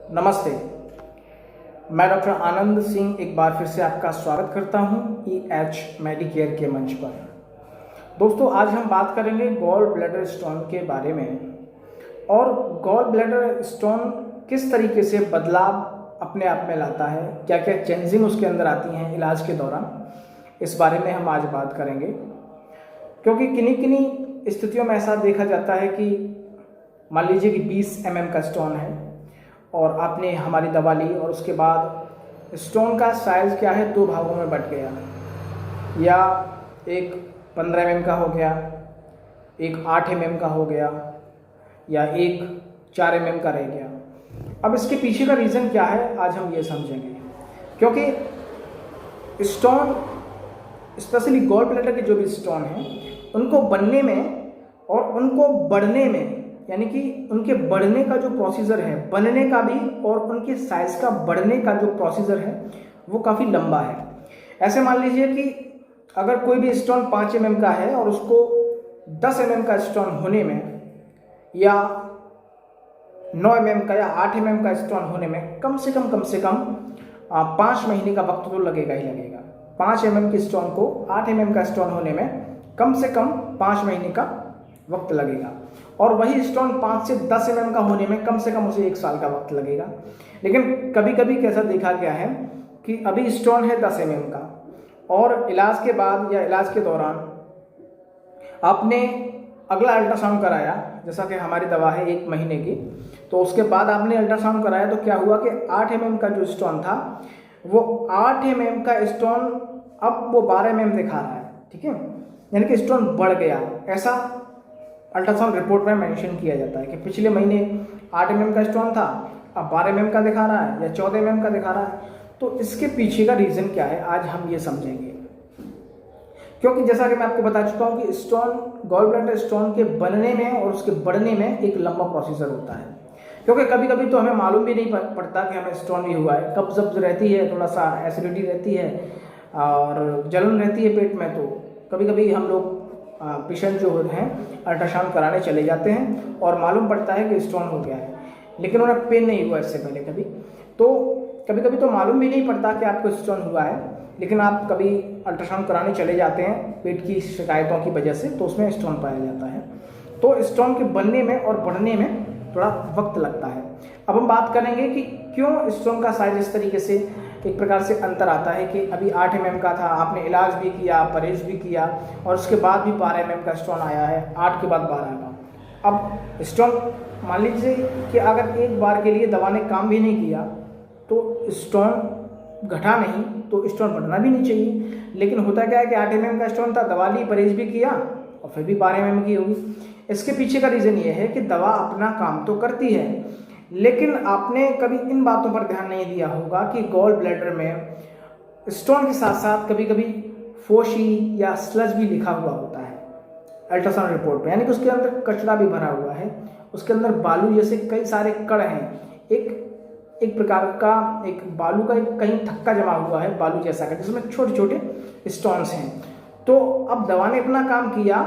नमस्ते। मैं डॉक्टर आनंद सिंह एक बार फिर से आपका स्वागत करता हूं EH मेडिकेयर के मंच पर। दोस्तों, आज हम बात करेंगे गॉल ब्लैडर स्टोन के बारे में और गॉल ब्लैडर स्टोन किस तरीके से बदलाव अपने आप में लाता है, क्या क्या चेंजिंग उसके अंदर आती हैं इलाज के दौरान, इस बारे में हम आज बात करेंगे। क्योंकि किन्हीं स्थितियों में ऐसा देखा जाता है कि मान लीजिए कि 20 mm का स्टोन है और आपने हमारी दवा ली और उसके बाद स्टोन का साइज़ क्या है, 2 भागों में बट गया, या एक 15 mm का हो गया, एक 8 mm का हो गया, या एक 4 mm का रह गया। अब इसके पीछे का रीज़न क्या है, आज हम ये समझेंगे। क्योंकि स्टोन, स्पेशली गॉल ब्लैडर के जो भी स्टोन हैं, उनको बनने में और उनको बढ़ने में, यानी कि उनके बढ़ने का जो प्रोसीजर है, बनने का भी और उनके साइज़ का बढ़ने का जो प्रोसीजर है वो काफ़ी लंबा है। ऐसे मान लीजिए कि अगर कोई भी स्टोन 5 mm का है और उसको 10 mm का स्टोन होने में, या 9 mm का या 8 mm का स्टोन होने में कम से कम 5 महीने का वक्त तो लगेगा ही लगेगा। 5 mm के स्टोन को 8 mm का स्टोन होने में कम से कम 5 महीने का वक्त लगेगा, और वही स्टोन 5 से 10 mm का होने में कम से कम उसे 1 साल का वक्त लगेगा। लेकिन कभी कभी कैसा देखा गया है कि अभी स्टोन है 10 mm का और इलाज के बाद या इलाज के दौरान आपने अगला अल्ट्रासाउंड कराया, जैसा कि हमारी दवा है 1 महीने की, तो उसके बाद आपने अल्ट्रासाउंड कराया तो क्या हुआ कि 8 mm का जो स्टोन था वो 8 mm का स्टोन अब वो 12 mm दिखा रहा है। ठीक है, यानी कि स्टोन बढ़ गया। ऐसा अल्ट्रासाउंड रिपोर्ट में मेंशन किया जाता है कि पिछले महीने 8 mm का स्टोन था, अब 12 mm का दिखा रहा है या 14 mm का दिखा रहा है। तो इसके पीछे का रीज़न क्या है, आज हम ये समझेंगे। क्योंकि जैसा कि मैं आपको बता चुका हूँ कि स्टोन, गॉल ब्लैडर स्टोन के बनने में और उसके बढ़ने में एक लंबा प्रोसीजर होता है। क्योंकि कभी कभी तो हमें मालूम भी नहीं पड़ता कि हमें स्टोन भी हुआ है। कब्ज़ रहती है, थोड़ा सा एसिडिटी रहती है और जलन रहती है पेट में, तो कभी कभी हम लोग पेशेंट जो हैं अल्ट्रासाउंड कराने चले जाते हैं और मालूम पड़ता है कि स्टोन हो गया है, लेकिन उन्हें पेन नहीं हुआ इससे पहले कभी। तो कभी कभी तो मालूम भी नहीं पड़ता कि आपको स्टोन हुआ है, लेकिन आप कभी अल्ट्रासाउंड कराने चले जाते हैं पेट की शिकायतों की वजह से, तो उसमें स्टोन पाया जाता है। तो स्टोन के बनने में और बढ़ने में थोड़ा वक्त लगता है। अब हम बात करेंगे कि क्यों स्टोन का साइज इस तरीके से एक प्रकार से अंतर आता है कि अभी 8 mm का था, आपने इलाज भी किया, परहेज भी किया, और उसके बाद भी 12 mm का स्टोन आया है, 8 के बाद 12 का। अब स्टोन मान लीजिए कि अगर एक बार के लिए दवा ने काम भी नहीं किया तो स्टोन घटा नहीं, तो स्टोन बढ़ना भी नहीं चाहिए। लेकिन होता क्या है कि 8 mm का स्टोन था, दवा ली, परहेज भी किया और फिर भी 12 mm की होगी। इसके पीछे का रीज़न ये है कि दवा अपना काम तो करती है, लेकिन आपने कभी इन बातों पर ध्यान नहीं दिया होगा कि गॉल ब्लैडर में स्टोन के साथ साथ कभी कभी फोशी या स्लज भी लिखा हुआ होता है अल्ट्रासाउंड रिपोर्ट में, यानी कि उसके अंदर कचरा भी भरा हुआ है, उसके अंदर बालू जैसे कई सारे कण हैं, एक प्रकार का एक बालू का एक कहीं थक्का जमा हुआ है, बालू जैसा का, जिसमें छोटे छोटे स्टोन्स हैं। तो अब दवा ने अपना काम किया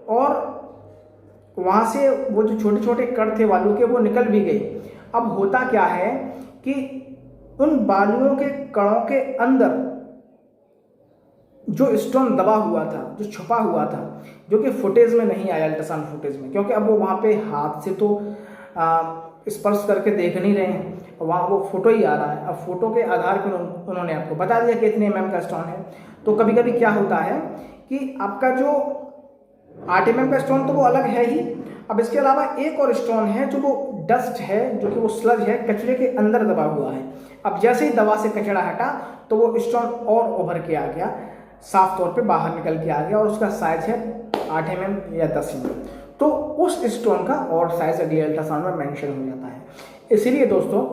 और वहाँ से वो जो छोटे छोटे कण थे बालू के, वो निकल भी गए। अब होता क्या है कि उन बालुओं के कणों के अंदर जो स्टोन दबा हुआ था, जो छुपा हुआ था, जो कि फुटेज में नहीं आया, अल्ट्रासाउंड फुटेज में, क्योंकि अब वो वहाँ पे हाथ से तो स्पर्श करके देख नहीं रहे हैं, वहाँ वो फोटो ही आ रहा है। अब फोटो के आधार पर उन्होंने आपको बता दिया कि इतने mm का स्टोन है। तो कभी कभी क्या होता है कि आपका जो 8 mm का स्टोन तो वो अलग है ही, अब इसके अलावा एक और स्टोन है जो वो डस्ट है, जो कि वो स्लज है, कचरे के अंदर दबा हुआ है। अब जैसे ही दवा से कचरा हटा तो वो स्टोन और उभर के आ गया, साफ तौर पे बाहर निकल के आ गया, और उसका साइज है 8 mm या 10 mm। तो उस स्टोन का और साइज अल्ट्रासाउंड में मेंशन हो जाता है। इसलिए दोस्तों,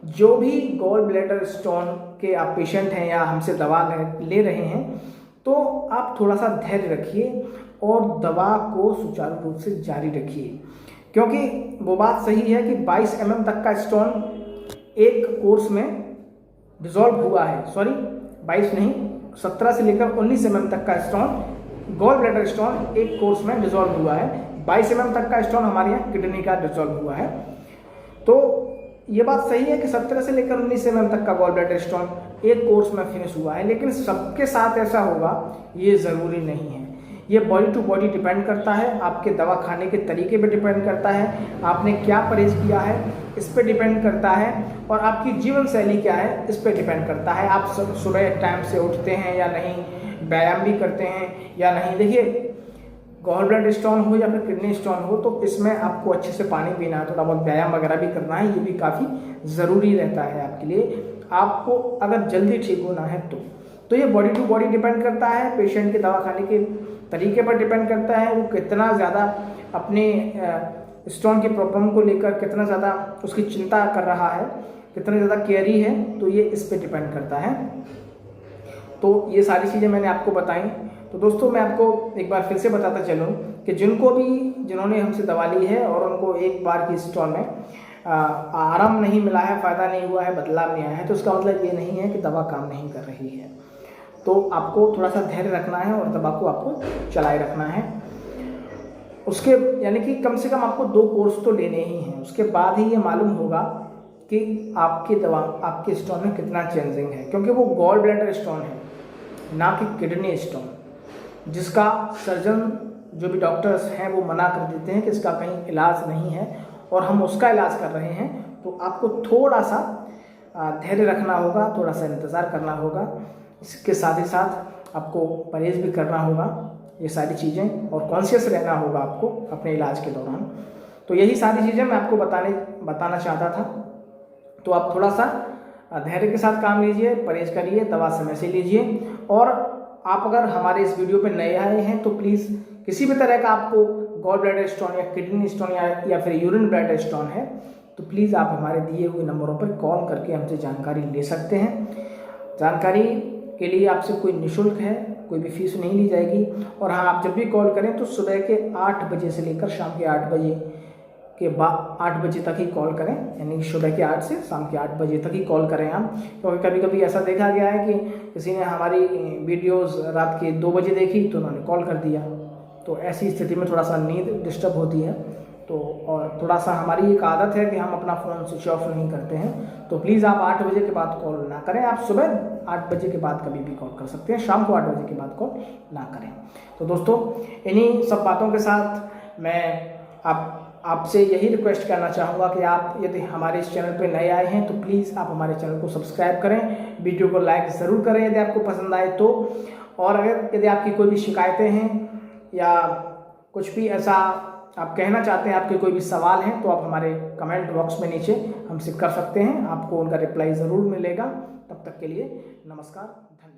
जो भी गॉल ब्लैडर स्टोन के आप पेशेंट हैं या हमसे दवा ले रहे हैं, तो आप थोड़ा सा धैर्य रखिए और दवा को सुचारू रूप से जारी रखिए। क्योंकि वो बात सही है कि 22 mm तक का स्टोन एक कोर्स में डिसॉल्व हुआ है, सॉरी 22 नहीं, 17 से लेकर 19 mm तक का स्टोन, गॉल ब्लैडर स्टोन एक कोर्स में डिसॉल्व हुआ है। 22 mm तक का स्टोन हमारे यहाँ किडनी का डिसॉल्व हुआ है। तो ये बात सही है कि 17 से लेकर 19 mm तक का गॉल ब्लैडर स्टोन एक कोर्स में फिनिश हुआ है, लेकिन सबके साथ ऐसा होगा ये ज़रूरी नहीं है। ये बॉडी टू बॉडी डिपेंड करता है, आपके दवा खाने के तरीके पे डिपेंड करता है, आपने क्या परहेज किया है इस पे डिपेंड करता है, और आपकी जीवन शैली क्या है इस पे डिपेंड करता है। आप सुबह टाइम से उठते हैं या नहीं, व्यायाम भी करते हैं या नहीं। देखिए, गॉल ब्लैडर स्टोन हो या फिर किडनी स्टोन हो, तो इसमें आपको अच्छे से पानी पीना है, थोड़ा बहुत व्यायाम वगैरह भी करना है, ये भी काफ़ी ज़रूरी रहता है आपके लिए, आपको अगर जल्दी ठीक होना है तो ये बॉडी टू बॉडी डिपेंड करता है, पेशेंट के दवा खाने के तरीके पर डिपेंड करता है, वो कितना ज़्यादा अपने स्टोन की प्रॉब्लम को लेकर कितना ज़्यादा उसकी चिंता कर रहा है, कितना ज़्यादा केयरी है, तो ये इस पर डिपेंड करता है। तो ये सारी चीज़ें मैंने आपको बताई। तो दोस्तों, मैं आपको एक बार फिर से बताता चलूँ कि जिन्होंने हमसे दवा ली है और उनको एक बार की स्टोन में आराम नहीं मिला है, फ़ायदा नहीं हुआ है, बदलाव नहीं आया है, तो उसका मतलब ये नहीं है कि दवा काम नहीं कर रही है। तो आपको थोड़ा सा धैर्य रखना है और दवा को आपको चलाए रखना है। उसके यानी कि कम से कम आपको 2 कोर्स तो लेने ही हैं, उसके बाद ही ये मालूम होगा कि आपकी दवा आपके स्टोन में कितना चेंजिंग है, क्योंकि वो गॉल ब्लैडर स्टोन है, ना कि किडनी स्टोन, जिसका सर्जन जो भी डॉक्टर्स हैं वो मना कर देते हैं कि इसका कहीं इलाज नहीं है, और हम उसका इलाज कर रहे हैं। तो आपको थोड़ा सा धैर्य रखना होगा, थोड़ा सा इंतज़ार करना होगा, इसके साथ ही साथ आपको परहेज भी करना होगा, ये सारी चीज़ें, और कॉन्शियस रहना होगा आपको अपने इलाज के दौरान। तो यही सारी चीज़ें मैं आपको बताना चाहता था। तो आप थोड़ा सा धैर्य के साथ काम लीजिए, परहेज करिए, दवा समय से लीजिए, और आप अगर हमारे इस वीडियो पे नए आए हैं तो प्लीज़ किसी भी तरह का आपको गॉल ब्लैडर स्टोन या किडनी स्टोन या फिर यूरिन ब्लैडर स्टोन है, तो प्लीज़ आप हमारे दिए हुए नंबरों पर कॉल करके हमसे जानकारी ले सकते हैं। जानकारी के लिए आपसे कोई निःशुल्क है, कोई भी फीस नहीं ली जाएगी। और हाँ, आप जब भी कॉल करें तो सुबह के 8 बजे से लेकर शाम के 8 बजे के बाद 8 बजे तक ही कॉल करें, यानी सुबह के 8 से शाम के 8 बजे तक ही कॉल करें आप। क्योंकि कभी कभी ऐसा देखा गया है कि किसी ने हमारी वीडियोस रात के 2 बजे देखी तो उन्होंने कॉल कर दिया, तो ऐसी स्थिति में थोड़ा सा नींद डिस्टर्ब होती है। तो और थोड़ा सा हमारी एक आदत है कि हम अपना फ़ोन स्विच ऑफ नहीं करते हैं। तो प्लीज़ आप 8 बजे के बाद कॉल ना करें, आप सुबह 8 बजे के बाद कभी भी कॉल कर सकते हैं, शाम को 8 बजे के बाद कॉल ना करें। तो दोस्तों, इन्हीं सब बातों के साथ मैं आपसे यही रिक्वेस्ट करना चाहूँगा कि आप यदि हमारे इस चैनल पर नए आए हैं तो प्लीज़ आप हमारे चैनल को सब्सक्राइब करें, वीडियो को लाइक ज़रूर करें यदि आपको पसंद आए तो। और अगर यदि आपकी कोई भी शिकायतें हैं या कुछ भी ऐसा आप कहना चाहते हैं, आपके कोई भी सवाल हैं, तो आप हमारे कमेंट बॉक्स में नीचे हमसे कर सकते हैं, आपको उनका रिप्लाई ज़रूर मिलेगा। तब तक के लिए नमस्कार, धन्यवाद।